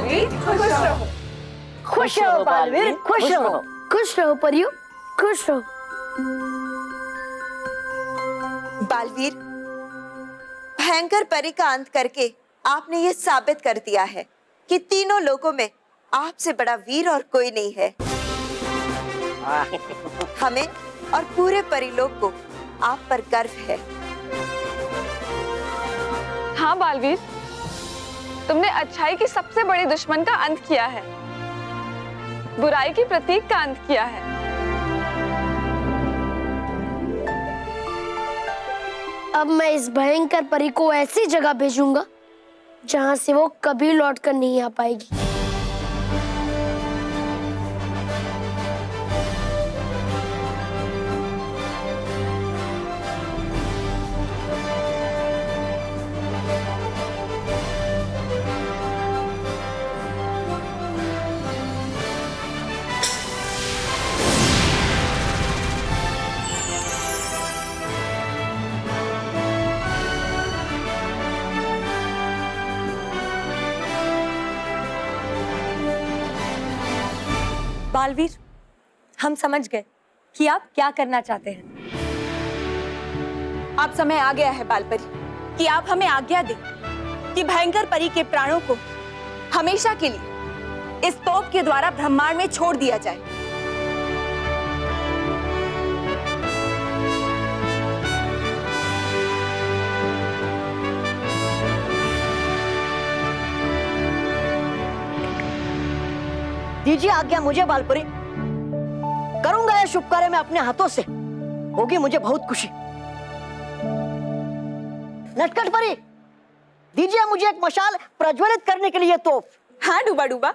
बालवीर खुश रहो। खुश रहो बालवीर, खुश रहो। खुश रहो परियो, खुश रहो। बालवीर, भयंकर परी का अंत करके आपने ये साबित कर दिया है कि तीनों लोगों में आपसे बड़ा वीर और कोई नहीं है। हमें और पूरे परिलोक को आप पर गर्व है। हाँ बालवीर, तुमने अच्छाई की सबसे बड़ी दुश्मन का अंत किया है, बुराई की प्रतीक का अंत किया है। अब मैं इस भयंकर परी को ऐसी जगह भेजूंगा जहां से वो कभी लौटकर नहीं आ पाएगी। बालवीर, हम समझ गए कि आप क्या करना चाहते हैं। अब समय आ गया है बालपरी कि आप हमें आज्ञा दें कि भयंकर परी के प्राणों को हमेशा के लिए इस तोप के द्वारा ब्रह्मांड में छोड़ दिया जाए। दीजिए आज्ञा मुझे बालपरी, करूंगा यह शुभ कार्य मैं अपने हाथों से, होगी मुझे बहुत खुशी। नटखट परी, दीजिए मुझे एक मशाल प्रज्वलित करने के लिए तोप। हाँ डूबा डूबा।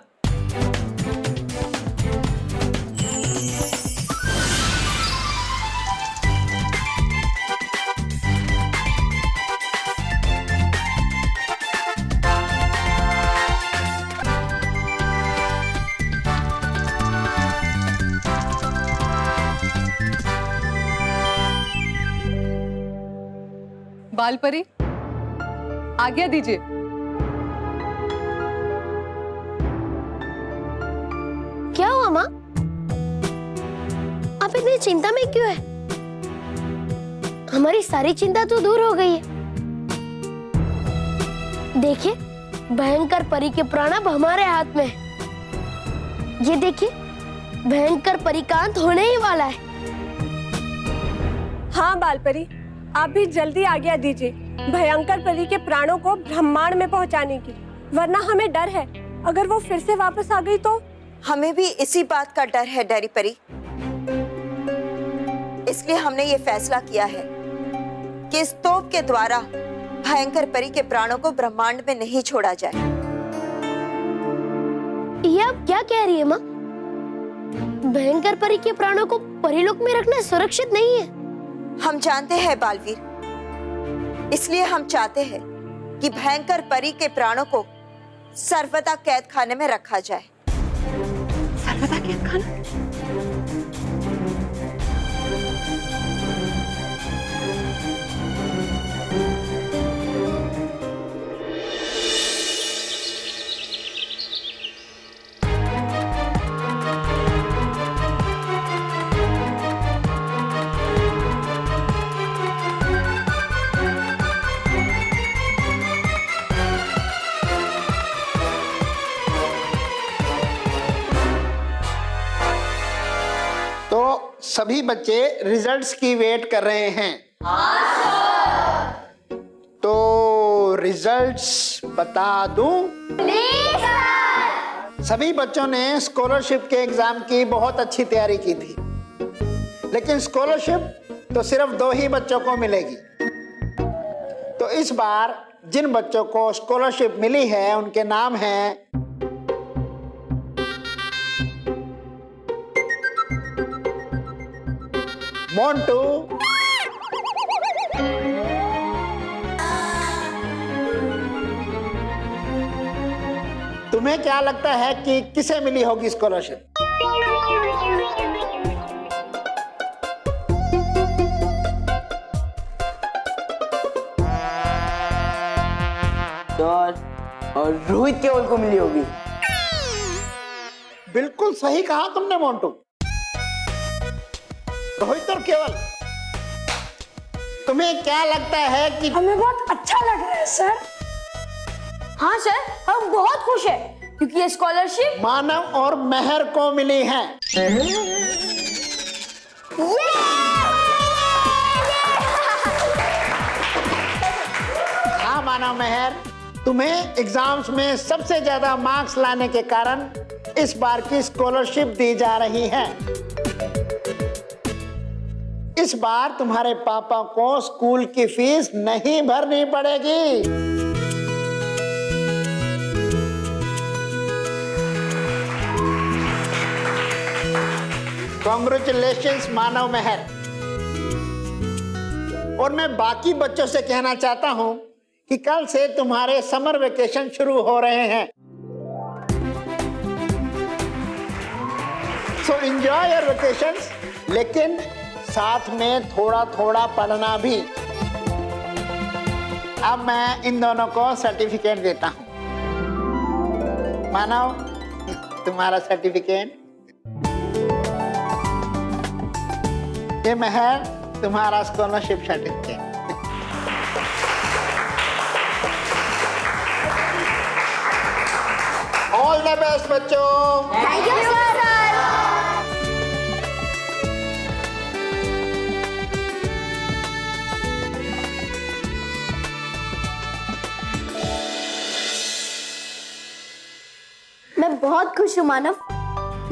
बालपरी, आज्ञा दीजिए। क्या हुआ माँ? आप इतनी चिंता में क्यों है? हमारी सारी चिंता तो दूर हो गई है। देखिए, भयंकर परी के प्राण अब हमारे हाथ में है। ये देखिए, भयंकर परी का अंत होने ही वाला है। हाँ बालपरी, आप भी जल्दी आज्ञा दीजिए भयंकर परी के प्राणों को ब्रह्मांड में पहुंचाने की, वरना हमें डर है अगर वो फिर से वापस आ गई तो। हमें भी इसी बात का डर है डरी परी, इसलिए हमने ये फैसला किया है कि इस तोप के द्वारा भयंकर परी के प्राणों को ब्रह्मांड में नहीं छोड़ा जाए। ये आप क्या कह रही है माँ? भयंकर परी के प्राणों को परिलोक में रखना सुरक्षित नहीं है। हम जानते हैं बालवीर, इसलिए हम चाहते हैं कि भयंकर परी के प्राणों को सर्वदा कैद खाने में रखा जाए। सर्वदा कैद खाना? सभी बच्चे रिजल्ट्स की वेट कर रहे हैं। तो रिजल्ट्स बता दूं? सभी बच्चों ने स्कॉलरशिप के एग्जाम की बहुत अच्छी तैयारी की थी, लेकिन स्कॉलरशिप तो सिर्फ 2 ही बच्चों को मिलेगी। तो इस बार जिन बच्चों को स्कॉलरशिप मिली है उनके नाम हैं मोंटू, तुम्हें क्या लगता है कि किसे मिली होगी स्कॉलरशिप? और रोहित केवल को मिली होगी। बिल्कुल सही कहा तुमने मोंटू। रोहित और केवल, तुम्हें क्या लगता है कि हमें बहुत अच्छा लग रहा है सर। हाँ सर, हम बहुत खुश हैं क्योंकि ये स्कॉलरशिप मानव और मेहर को मिली है। हाँ मानव मेहर, तुम्हें एग्जाम्स में सबसे ज्यादा मार्क्स लाने के कारण इस बार की स्कॉलरशिप दी जा रही है। इस बार तुम्हारे पापा को स्कूल की फीस नहीं भरनी पड़ेगी। कांग्रेचुलेशंस मानव मेहर। और मैं बाकी बच्चों से कहना चाहता हूं कि कल से तुम्हारे समर वेकेशन शुरू हो रहे हैं। सो एंजॉय योर वेकेशंस, लेकिन साथ में थोड़ा थोड़ा पढ़ना भी। अब मैं इन दोनों को सर्टिफिकेट देता हूं। मानव, तुम्हारा सर्टिफिकेट। ये मेहर, तुम्हारा scholarship certificate. All the best बच्चों। Thank you sir. मैं बहुत खुश हूँ मानव।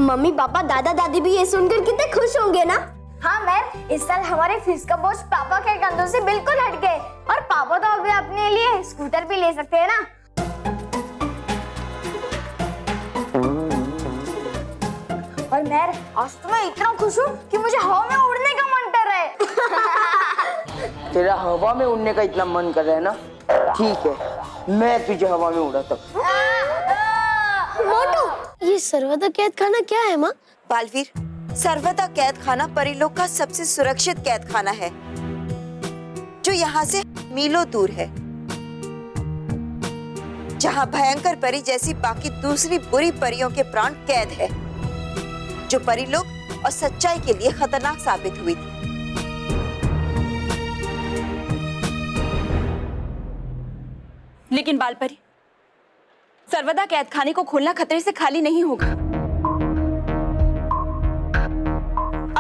मम्मी पापा दादा दादी भी ये सुनकर कितने खुश होंगे ना। हाँ मैम, इस साल हमारे फीस का बोझ पापा के कंधों से बिल्कुल हट गए और पापा तो अभी अपने लिए स्कूटर भी ले सकते हैं ना। और मैं आज तो मैं इतना खुश हूँ कि मुझे हवा में उड़ने का मन कर रहा है। तेरा हवा में उड़ने का इतना मन कर रहा है ना, ठीक है, मैं तुझे हवा में उड़ाता हूँ। मोटू, ये सर्वदा कैद खाना क्या है माँ? बालवीर, सर्वदा कैद खाना परिलोक का सबसे सुरक्षित कैद खाना है, जो यहाँ से मीलों दूर है, जहाँ भयंकर परी जैसी बाकी दूसरी बुरी परियों के प्राण कैद है, जो परिलोक और सच्चाई के लिए खतरनाक साबित हुई थी। लेकिन बालपरी, सर्वदा कैद खाने को खोलना खतरे से खाली नहीं होगा।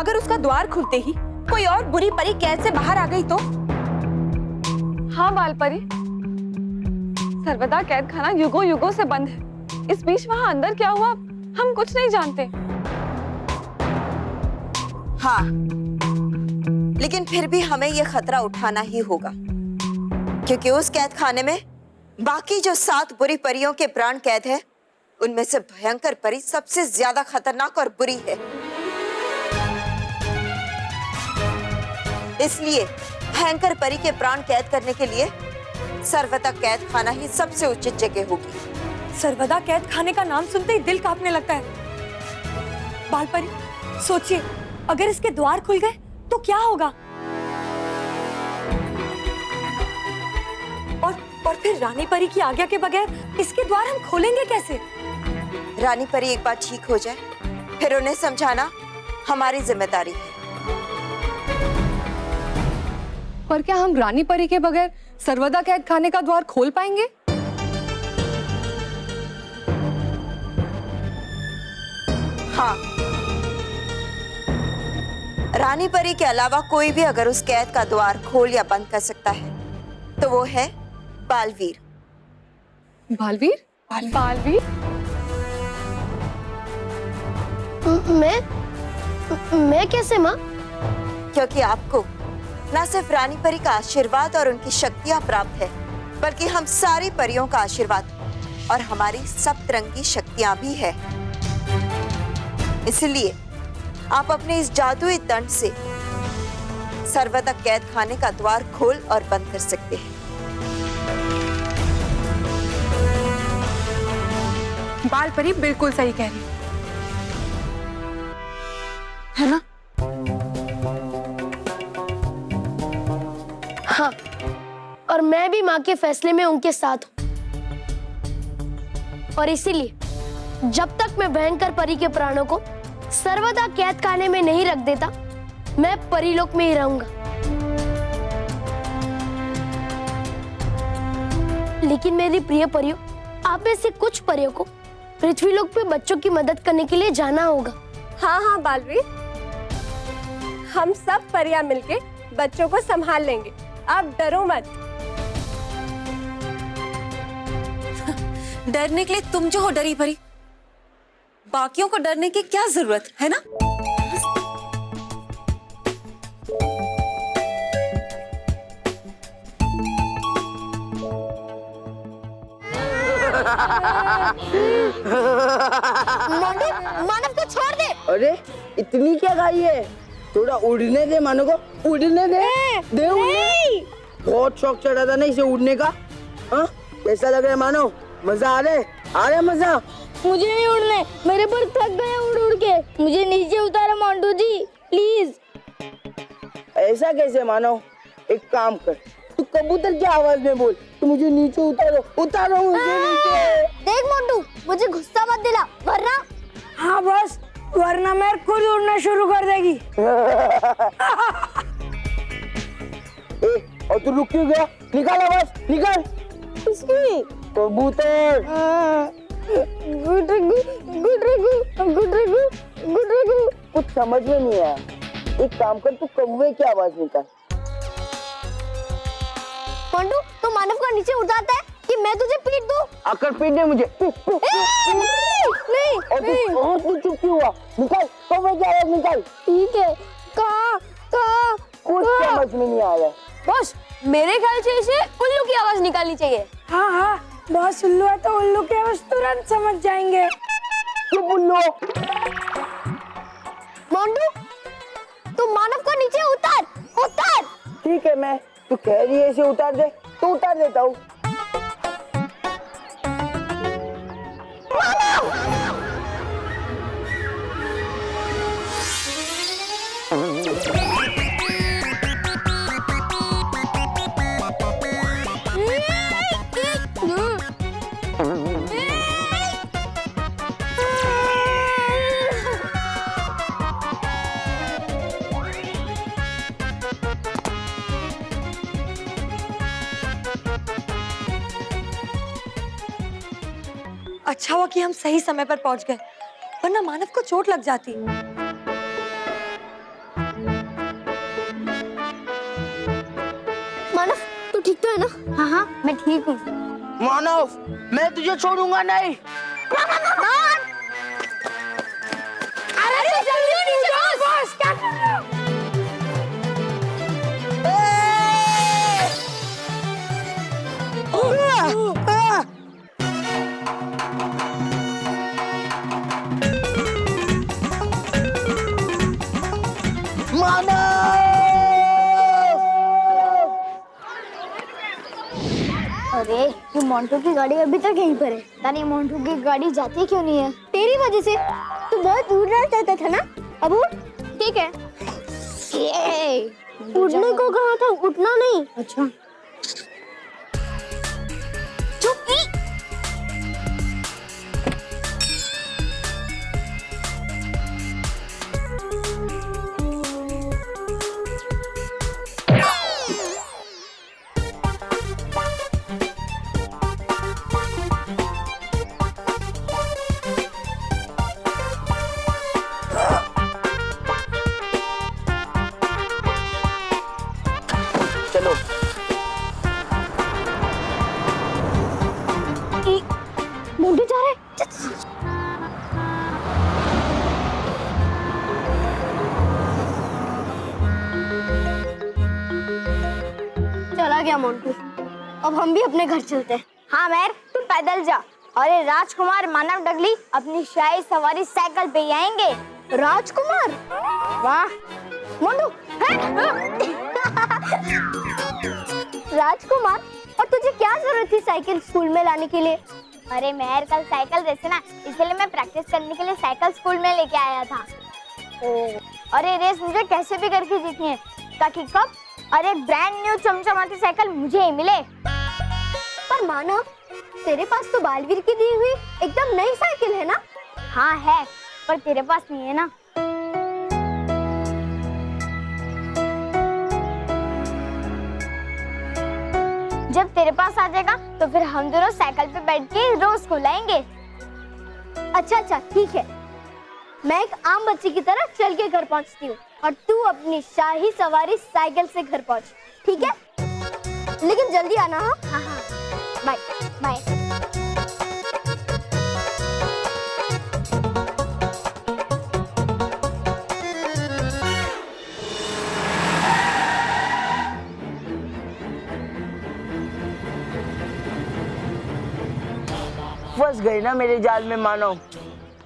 अगर उसका द्वार खुलते ही कोई और बुरी परी कैद से बाहर आ गई तो? हाँ बालपरी, सर्वदा कैद खाना युगों युगों से बंद है। इस बीच वहाँ अंदर क्या हुआ हम कुछ नहीं जानते। हाँ, लेकिन फिर भी हमें यह खतरा उठाना ही होगा, क्योंकि उस कैद खाने में बाकी जो 7 बुरी परियों के प्राण कैद है, उनमें से भयंकर परी सबसे ज्यादा खतरनाक और बुरी है। इसलिए भयंकर परी के प्राण कैद करने के लिए सर्वदा कैद खाना ही सबसे उचित जगह होगी। सर्वदा कैद खाने का नाम सुनते ही दिल कांपने लगता है। बालपरी, सोचिए, अगर इसके द्वार खुल गए तो क्या होगा? और फिर रानी परी की आज्ञा के बगैर इसके द्वार हम खोलेंगे कैसे? रानी परी एक बार ठीक हो जाए, फिर उन्हें समझाना हमारी जिम्मेदारी है। पर क्या हम रानी परी के बगैर सर्वदा कैद खाने का द्वार खोल पाएंगे? हाँ, रानी परी के अलावा कोई भी अगर उस कैद का द्वार खोल या बंद कर सकता है तो वो है बालवीर। बालवीर? बालवीर? मैं कैसे माँ? क्योंकि आपको न सिर्फ रानी परी का आशीर्वाद और उनकी शक्तियां प्राप्त है, बल्कि हम सारी परियों का आशीर्वाद और हमारी सप्तरंगी शक्तियां भी है। इसलिए आप अपने इस जादुई दंड से सर्वदा कैद खाने का द्वार खोल और बंद कर सकते हैं। बालपरी बिल्कुल सही कह रही है ना? हाँ, और मैं भी माँ के फैसले में उनके साथ हूँ। और इसीलिए जब तक मैं भयंकर परी के प्राणों को सर्वदा कैद खाने में नहीं रख देता, मैं परीलोक में ही रहूंगा। लेकिन मेरी प्रिय परियों, आप में से कुछ परियों को पृथ्वीलोक पे बच्चों की मदद करने के लिए जाना होगा। हाँ हाँ बालवीर, हम सब परियां मिलके बच्चों को संभाल लेंगे, आप डरो मत। डरने के लिए तुम जो हो डरी भरी, बाकियों को डरने की क्या जरूरत है ना? मोंटू, मानव को छोड़ दे। अरे इतनी क्या खाई है? थोड़ा उड़ने दे मानो को, उड़ने दे। दे उड़ने। बहुत शौक चढ़ा था ना इसे उड़ने का। हाँ कैसा लग रहा है मानो? मजा आ रहा है मजा? मुझे नहीं उड़ने, मेरे पर थक गए उड़ उड़ के। मुझे नीचे उतारो मोंटू जी, प्लीज। ऐसा कैसे मानो? एक काम कर, तू कबूतर की आवाज में बोल, तू मुझे नीचे उतारो, उतारो मुझे नीचे। देख मोंटू, मुझे गुस्सा मत दिला, वरना। हाँ बस, वरना मैं खुद उड़ना शुरू कर देगी। और तू रुक क्यों गया? निकाल आवाज, निकाल। इसकी कबूतर। गुड रगू, गुड रगू, गुड रगू, गुड रगू। कुछ समझ में नहीं आया। एक काम कर, तू कौवे की आवाज निकाल। मोंटू, तू मानव को नीचे उतारता है कि मैं तुझे पीट दूं? आकर पीट दे मुझे। नहीं, और तू चुप क्यों हुआ? निकाल कौवे की आवाज निकाल। ठीक है। का कुछ समझ में नहीं आ रहा। बॉस, मेरे ख्याल से इसे उल्लू की आवाज निकालनी चाहिए। हाँ हाँ, बहुत उल्लू है तो उल्लू की आवाज तुरंत समझ जाएंगे। चुप उल्लू। मोंटू, तू मानव को नीचे उतार, उतार। ठीक है, मैं तू कह रही है इसे उतार दे तो उतार देता हूँ। अच्छा हुआ कि हम सही समय पर पहुंच गए, वरना मानव को चोट लग जाती। मानव, तू ठीक तो है ना? हाँ हाँ, मैं ठीक हूँ। मानव, मैं तुझे छोड़ूंगा नहीं। अरे जल्दी नीचे आओ। बॉस, क्या कर रहे हो? अरे ये मोंटू की गाड़ी अभी तक यहीं पर है। यानी मोंटू की गाड़ी जाती क्यों नहीं है? तेरी वजह से तू बहुत उड़ना चाहता था ना? अब उड़। ठीक है। उड़ने को कहा था, उठना नहीं। अच्छा, चलो। मोंटू जा रहा है। चला गया मोंटू। अब हम भी अपने घर चलते हैं। हाँ मैर, तुम पैदल जा। अरे राजकुमार मानव डगली अपनी शाही सवारी साइकिल पे ही आएंगे। राजकुमार? वाह मोंटू, राजकुमार, और तुझे क्या जरूरत थी साइकिल स्कूल में लाने के लिए? अरे मेहर कल साइकिल रेस है ना, इसलिए मैं प्रैक्टिस करने के लिए साइकिल स्कूल में लेके आया था। और ये रेस मुझे कैसे भी करके जीतनी है, ताकि कब और एक ब्रांड न्यू चमचमाती साइकिल मुझे ही मिले। पर मानव, तेरे पास तो बालवीर की दी हुई एकदम नई साइकिल है ना? हाँ है, पर तेरे पास नहीं है ना। जब तेरे पास आ जाएगा तो फिर हम दोनों साइकिल पे बैठ के रोज स्कूल आएंगे। अच्छा ठीक है, मैं एक आम बच्ची की तरह चल के घर पहुंचती हूँ और तू अपनी शाही सवारी साइकिल से घर पहुंच, ठीक है? लेकिन जल्दी आना। हाँ हाँ, बाय बाय। फंस गए ना मेरे जाल में मानो।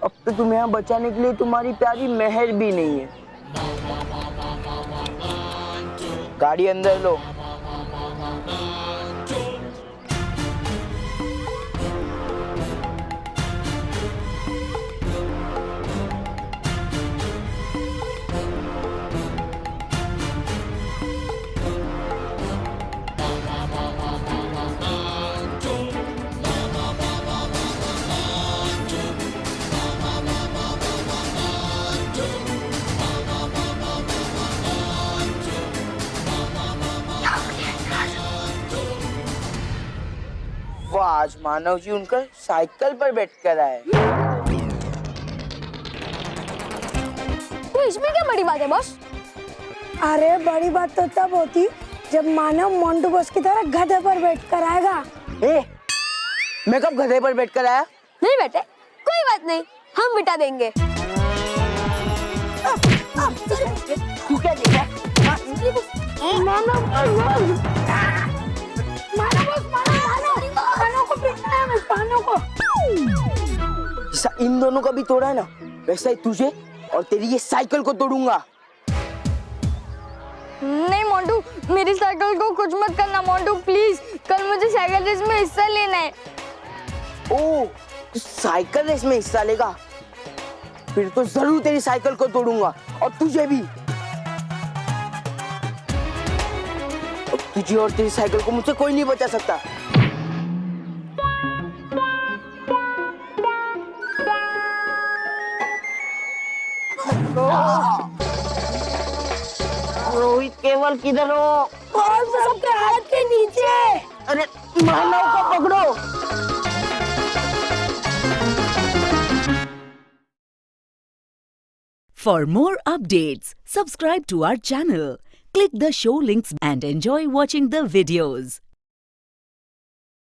अब तो तुम्हें यहाँ बचाने के लिए तुम्हारी प्यारी मेहर भी नहीं है। गाड़ी अंदर लो। आज मानव जी उनका साइकिल पर बैठ कर आए। तो इसमें क्या बड़ी बात है बॉस? अरे बड़ी बात तो तब होती जब मानव मोंटू बॉस की तरह गधे पर बैठ कर आएगा। मैं कब गधे पर बैठ कर आया? नहीं बेटे, कोई बात नहीं, हम बिठा देंगे। तू क्या देखा? जैसा इन दोनों का भी तोड़ा है ना, वैसा ही तुझे और तेरी ये साइकिल को तोड़ूंगा। नहीं मोंटू, मेरी साइकिल को कुछ मत करना मोंटू, प्लीज। कल मुझे साइकिल रेस में हिस्सा लेना है। ओह, तू साइकिल रेस में हिस्सा लेगा? फिर तो जरूर तेरी साइकिल को तोड़ूंगा और तुझे भी। तुझे और तेरी साइकिल को मुझसे कोई नहीं बचा सकता। रोहित केवल किधर हो? सबके हाथ के नीचे। अरे मानव को पकड़ो। For more updates, subscribe to our channel, click the show links and enjoy watching the videos.